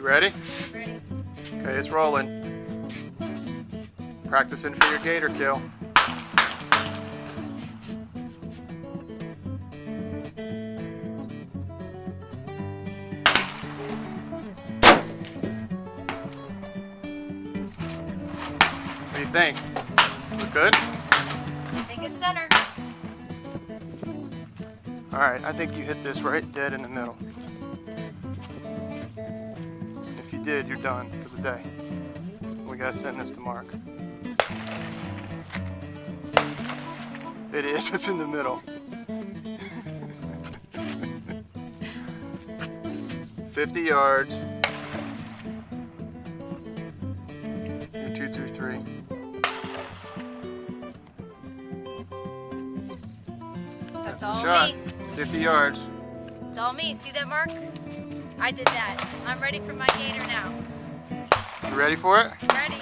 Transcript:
ready? Ready. Okay, it's rolling. Practicing for your gator kill. What do you think? Look good? I think it's center. Alright, I think you hit this right dead in the middle. If you did, you're done for the day. We gotta send this to Mark. It is, it's in the middle. 50 yards. You're 2 through 3. That's the all shot. me. 50 yards. It's all me. See that, Mark? I did that. I'm ready for my gator now. You ready for it? Ready.